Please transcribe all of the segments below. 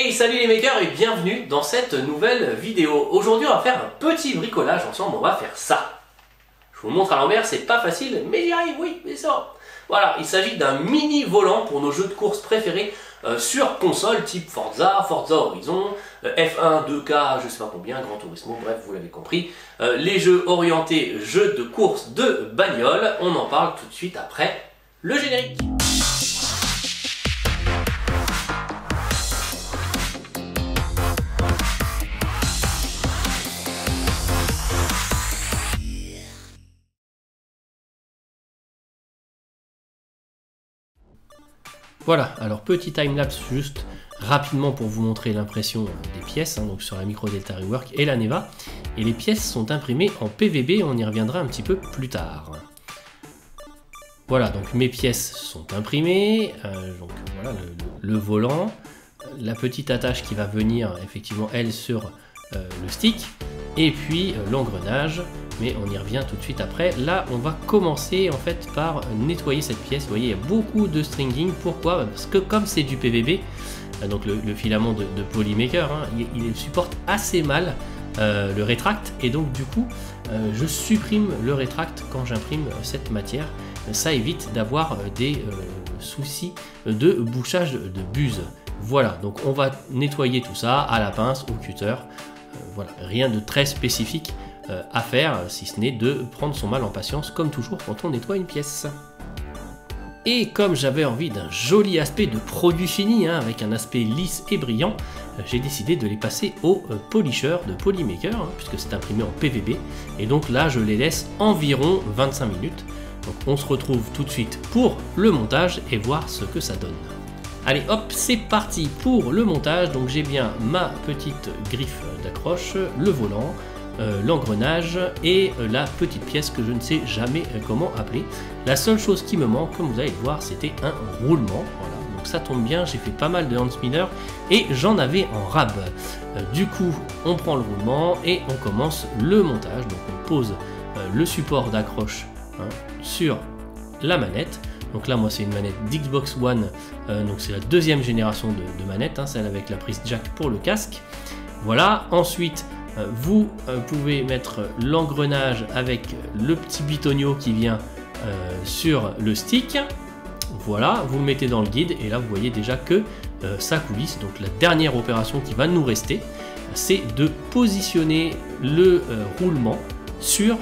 Hey, salut les makers et bienvenue dans cette nouvelle vidéo. Aujourd'hui on va faire un petit bricolage ensemble, on va faire ça. Je vous le montre à l'envers, c'est pas facile, mais j'y arrive, oui, mais ça. Voilà, il s'agit d'un mini volant pour nos jeux de course préférés sur console type Forza, Forza Horizon, F1, 2K, je sais pas combien, Gran Turismo, bref, vous l'avez compris. Les jeux orientés, jeux de course de bagnole, on en parle tout de suite après le générique. Voilà, alors petit timelapse juste rapidement pour vous montrer l'impression des pièces, donc sur la Micro Delta Rework et la Neva. Et les pièces sont imprimées en PVB, on y reviendra un petit peu plus tard. Voilà, donc mes pièces sont imprimées, donc voilà le volant, la petite attache qui va venir effectivement elle sur le stick, et puis l'engrenage, mais on y revient tout de suite après. Là on va commencer en fait par nettoyer cette pièce. Vous voyez, il y a beaucoup de stringing. Pourquoi? Parce que comme c'est du PVB, donc le filament de Polymaker, il supporte assez mal le rétract, et donc du coup je supprime le rétract quand j'imprime cette matière. Ça évite d'avoir des soucis de bouchage de buse. Voilà, donc on va nettoyer tout ça à la pince, au cutter. Voilà, rien de très spécifique à faire, si ce n'est de prendre son mal en patience, comme toujours quand on nettoie une pièce. Et comme j'avais envie d'un joli aspect de produit fini, avec un aspect lisse et brillant, j'ai décidé de les passer au polisher de Polymaker, puisque c'est imprimé en PVB, et donc là je les laisse environ 25 minutes. Donc on se retrouve tout de suite pour le montage et voir ce que ça donne. Allez hop, c'est parti pour le montage. Donc j'ai bien ma petite griffe d'accroche, le volant, l'engrenage et la petite pièce que je ne sais jamais comment appeler. La seule chose qui me manque, comme vous allez le voir, c'était un roulement. Voilà, donc ça tombe bien, j'ai fait pas mal de hand spinner et j'en avais en rab. Du coup, on prend le roulement et on commence le montage. Donc on pose le support d'accroche sur la manette. Donc là moi c'est une manette d'Xbox One, donc c'est la deuxième génération de manette, celle avec la prise jack pour le casque. Voilà, ensuite vous pouvez mettre l'engrenage avec le petit bitonio qui vient sur le stick. Voilà, vous le mettez dans le guide et là vous voyez déjà que ça coulisse. Donc la dernière opération qui va nous rester, c'est de positionner le roulement sur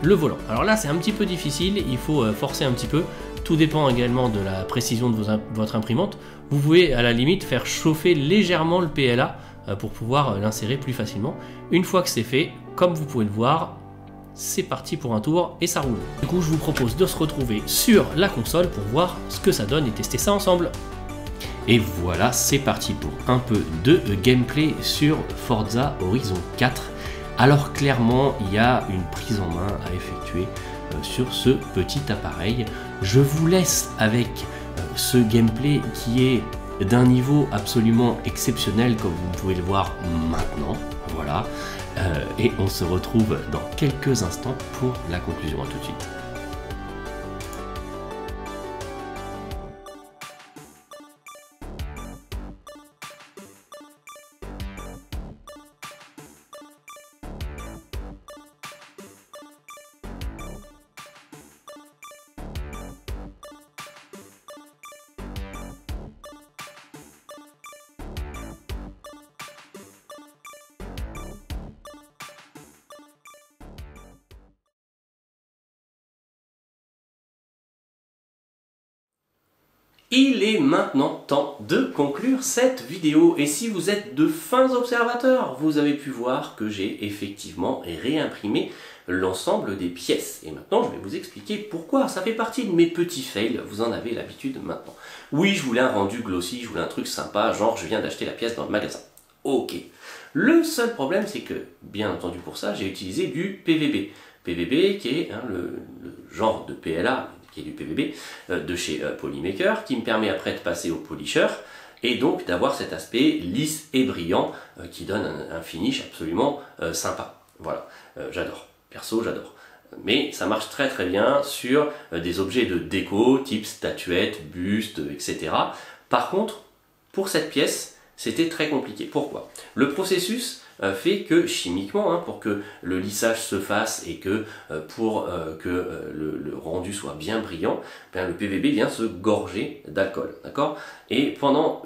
le volant. Alors là c'est un petit peu difficile, il faut forcer un petit peu. Tout dépend également de la précision de votre imprimante. Vous pouvez à la limite faire chauffer légèrement le PLA pour pouvoir l'insérer plus facilement. Une fois que c'est fait, comme vous pouvez le voir, c'est parti pour un tour et ça roule. Du coup, je vous propose de se retrouver sur la console pour voir ce que ça donne et tester ça ensemble. Et voilà, c'est parti pour un peu de gameplay sur Forza Horizon 4. Alors clairement, il y a une prise en main à effectuer sur ce petit appareil. Je vous laisse avec ce gameplay qui est d'un niveau absolument exceptionnel, comme vous pouvez le voir maintenant. Voilà, et on se retrouve dans quelques instants pour la conclusion. À tout de suite. Il est maintenant temps de conclure cette vidéo, et si vous êtes de fins observateurs, vous avez pu voir que j'ai effectivement réimprimé l'ensemble des pièces. Et maintenant je vais vous expliquer pourquoi. Ça fait partie de mes petits fails, vous en avez l'habitude maintenant. Oui, je voulais un rendu glossy, je voulais un truc sympa, genre je viens d'acheter la pièce dans le magasin. Ok. Le seul problème c'est que, bien entendu pour ça, j'ai utilisé du PVB. PVB qui est le genre de PLA, qui est du PVB de chez Polymaker, qui me permet après de passer au polisher et donc d'avoir cet aspect lisse et brillant qui donne un finish absolument sympa. Voilà, j'adore, perso j'adore. Mais ça marche très très bien sur des objets de déco type statuettes, bustes, etc. Par contre, pour cette pièce, c'était très compliqué. Pourquoi? Le processus fait que chimiquement, hein, pour que le lissage se fasse et que pour que le rendu soit bien brillant, bien, le PVB vient se gorger d'alcool. D'accord? Et pendant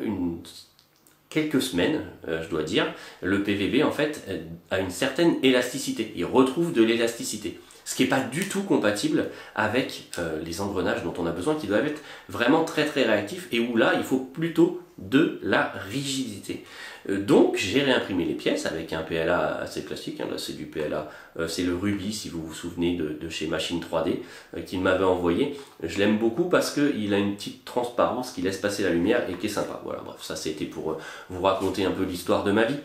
quelques semaines, je dois dire, le PVB en fait a une certaine élasticité. Il retrouve de l'élasticité. Ce qui n'est pas du tout compatible avec les engrenages dont on a besoin, qui doivent être vraiment très très réactifs et où là il faut plutôt de la rigidité. Donc j'ai réimprimé les pièces avec un PLA assez classique, hein, là c'est du PLA, c'est le Ruby si vous vous souvenez de chez Machine 3D qu'il m'avait envoyé. Je l'aime beaucoup parce qu'il a une petite transparence qui laisse passer la lumière et qui est sympa. Voilà, bref, ça c'était pour vous raconter un peu l'histoire de ma vie.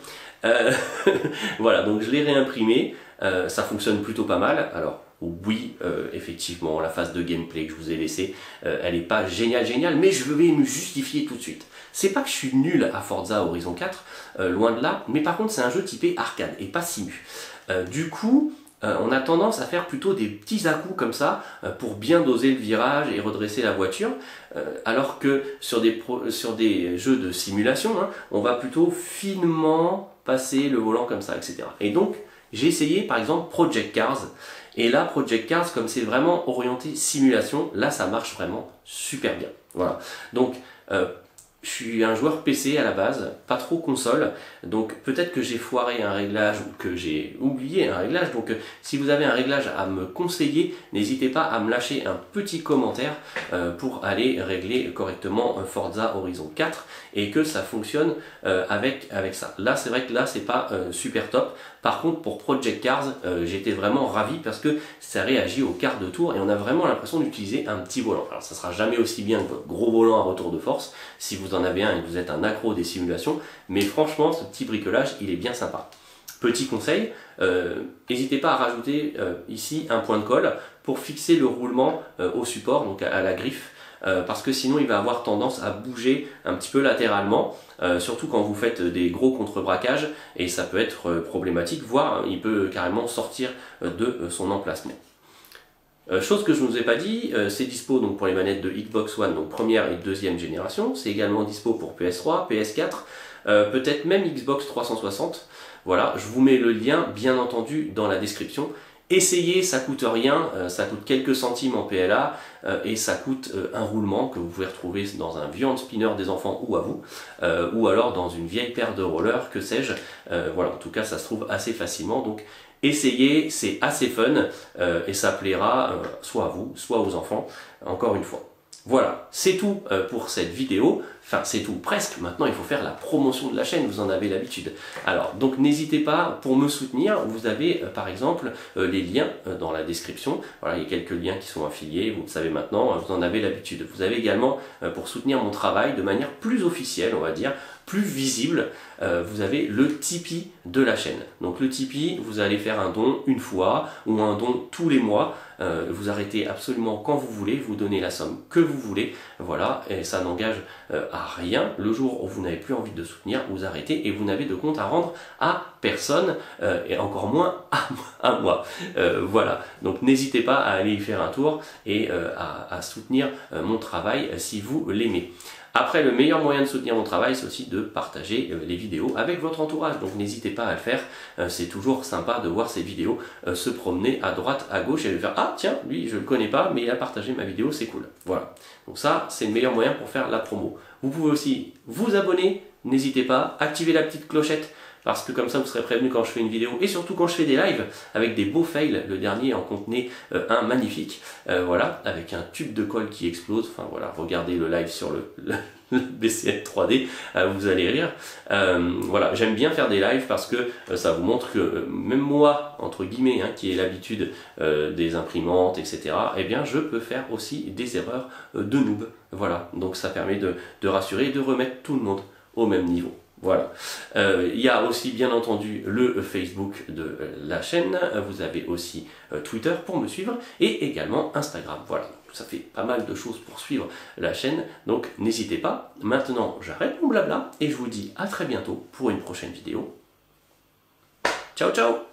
Voilà, donc je l'ai réimprimé, ça fonctionne plutôt pas mal. Alors oui, effectivement, la phase de gameplay que je vous ai laissée, elle n'est pas géniale, mais je vais me justifier tout de suite. C'est pas que je suis nul à Forza Horizon 4, loin de là, mais par contre c'est un jeu typé arcade et pas simu. Du coup, on a tendance à faire plutôt des petits à-coups comme ça pour bien doser le virage et redresser la voiture, alors que sur des jeux de simulation, hein, on va plutôt finement passer le volant comme ça, etc. Et donc, j'ai essayé par exemple Project Cars, et là Project Cars, comme c'est vraiment orienté simulation, là ça marche vraiment super bien. Voilà. Donc, je suis un joueur PC à la base, pas trop console, donc peut-être que j'ai foiré un réglage ou que j'ai oublié un réglage, donc si vous avez un réglage à me conseiller, n'hésitez pas à me lâcher un petit commentaire pour aller régler correctement Forza Horizon 4 et que ça fonctionne avec ça. Là c'est vrai que là c'est pas super top. Par contre pour Project Cars, j'étais vraiment ravi parce que ça réagit au quart de tour et on a vraiment l'impression d'utiliser un petit volant. Alors ça sera jamais aussi bien que votre gros volant à retour de force si vous en avez un et que vous êtes un accro des simulations, mais franchement ce petit bricolage il est bien sympa. Petit conseil, n'hésitez pas à rajouter ici un point de colle pour fixer le roulement au support, donc à la griffe, parce que sinon il va avoir tendance à bouger un petit peu latéralement, surtout quand vous faites des gros contre-braquages, et ça peut être problématique, voire il peut carrément sortir de son emplacement. Chose que je ne vous ai pas dit, c'est dispo donc pour les manettes de Xbox One, donc première et deuxième génération, c'est également dispo pour PS3, PS4, peut-être même Xbox 360. Voilà, je vous mets le lien bien entendu dans la description. Essayez, ça coûte rien, ça coûte quelques centimes en PLA et ça coûte un roulement que vous pouvez retrouver dans un vieux hand spinner des enfants ou à vous, ou alors dans une vieille paire de rollers, que sais-je. Voilà, en tout cas ça se trouve assez facilement, donc essayez, c'est assez fun et ça plaira soit à vous, soit aux enfants, encore une fois. Voilà, c'est tout pour cette vidéo. Enfin, c'est tout presque. Maintenant, il faut faire la promotion de la chaîne, vous en avez l'habitude. Alors, donc n'hésitez pas, pour me soutenir, vous avez par exemple les liens dans la description. Voilà, il y a quelques liens qui sont affiliés, vous le savez maintenant, vous en avez l'habitude. Vous avez également, pour soutenir mon travail de manière plus officielle, on va dire, plus visible, vous avez le Tipeee de la chaîne. Donc le Tipeee, vous allez faire un don une fois ou un don tous les mois. Vous arrêtez absolument quand vous voulez, vous donnez la somme que vous voulez, voilà, et ça n'engage à rien. Le jour où vous n'avez plus envie de soutenir, vous arrêtez et vous n'avez de compte à rendre à personne, et encore moins à moi. Voilà, donc n'hésitez pas à aller y faire un tour et à soutenir mon travail si vous l'aimez. Après, le meilleur moyen de soutenir mon travail, c'est aussi de partager les vidéos avec votre entourage. Donc n'hésitez pas à le faire. C'est toujours sympa de voir ces vidéos se promener à droite, à gauche et de faire « Ah tiens, lui je le connais pas, mais il a partagé ma vidéo, c'est cool. » Voilà. Donc ça, c'est le meilleur moyen pour faire la promo. Vous pouvez aussi vous abonner, n'hésitez pas, activer la petite clochette, parce que comme ça vous serez prévenu quand je fais une vidéo et surtout quand je fais des lives avec des beaux fails. Le dernier en contenait un magnifique, voilà, avec un tube de colle qui explose. Enfin voilà, regardez le live sur le BCL 3D, vous allez rire. Voilà, j'aime bien faire des lives parce que ça vous montre que même moi, entre guillemets, hein, qui ai l'habitude des imprimantes, etc., eh bien je peux faire aussi des erreurs de noob. Voilà, donc ça permet de rassurer et de remettre tout le monde au même niveau. Voilà. Il y a aussi bien entendu le Facebook de la chaîne, vous avez aussi Twitter pour me suivre et également Instagram. Voilà, ça fait pas mal de choses pour suivre la chaîne, donc n'hésitez pas. Maintenant, j'arrête mon blabla et je vous dis à très bientôt pour une prochaine vidéo. Ciao ciao!